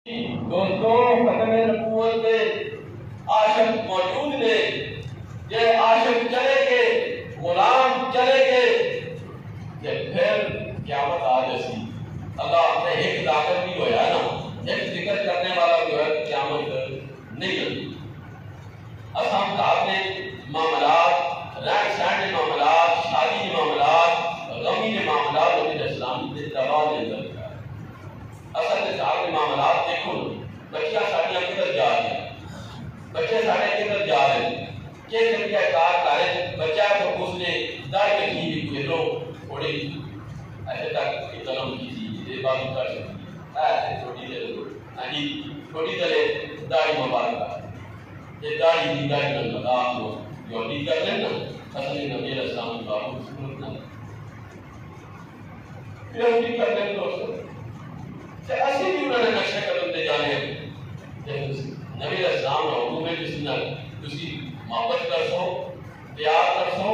دوستوں ختم نبوت دے عاشق موجود نے، یہ عاشق چلے گئے، غلام چلے گئے، کہ پھر قیامت آ جیسی اللہ نے ایک طاقت بھی ہویا نا، ایک ذکر کرنے والا بھی ہویا کہ قیامت نہیں ہوئی۔ ہم کہا نے معاملات، رہن سہن کے معاملات، شادی کے معاملات، غمی کے معاملات اور اسلام کے دباؤ کے اندر اصل کے ساتھ کے معاملات دیکھو، بچیاں ساڑیاں کدھر جا رہی ہیں، بچے ساڑے کدھر جا رہے ہیں، کہ طریقہ کار کرے، بچہ تو اس نے دائی رکھی بھی کوئی لو تھوڑی ایسے تک کی قلم کی تھی، یہ بات کر سکتی ایسے تھوڑی دیر تھوڑی دیر دائی مبارکہ، یہ دائی دی دائی میں مداخ ہو جو بھی کر لیں نا، اصل نبی علیہ السلام کی بابو سنت نہ پھر ہم بھی کر لیں دوستوں ایسے بھی انہوں نے نقشہ قدم دے جانے نبی علیہ السلام نے حکوم ہے جس نے کسی محبت کر سو پیار کر سو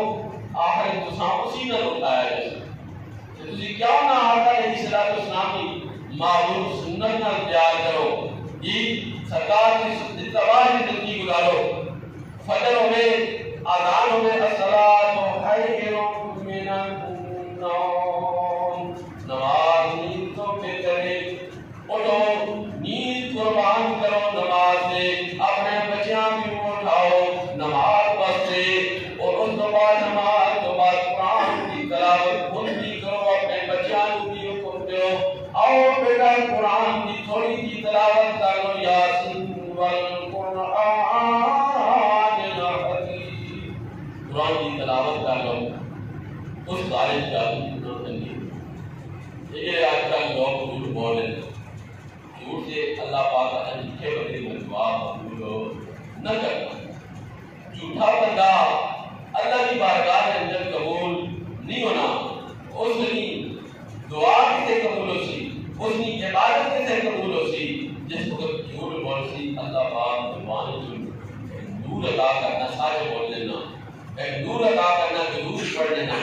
آخر انتسام اسی نے اٹھایا جیسے تسی کیا نہ آتا ہے جس صلاح اسلام کی معروف سنت نہ پیار کرو یہ سرکار کی اتباع کی زندگی گزارو فجر ہوئے آذان ہوئے الصلاۃ خیر من النوم نماز نیند تو بہتر ہے اٹھو نیند قربان کرو نماز سے اپنے بچیاں بھی اٹھاؤ نماز پڑھتے اور اس کے بعد نماز کے بعد قرآن کی تلاوت خود بھی کرو اپنے بچیاں بھی حکم دو آؤ بیٹا قرآن کی تھوڑی سی تلاوت کر لو یاسین والقرآن الحکیم قرآن کی تلاوت کر لو اس خالد کا یہ آج کل لوگ جھوٹ بول رہے ہیں جھوٹ سے اللہ پاک کا لکھے بغیر میں جواب قبول نہ کرنا جھوٹا بندہ اللہ کی بارگاہ کے اندر قبول نہیں ہونا اس کی دعا کسے قبول ہو سی اس کی عبادت کسے قبول ہو سی جس وقت جھوٹ بول سی اللہ پاک زبان نور عطا کرنا سارے بول لینا ایک نور عطا کرنا ضرور پڑھ لینا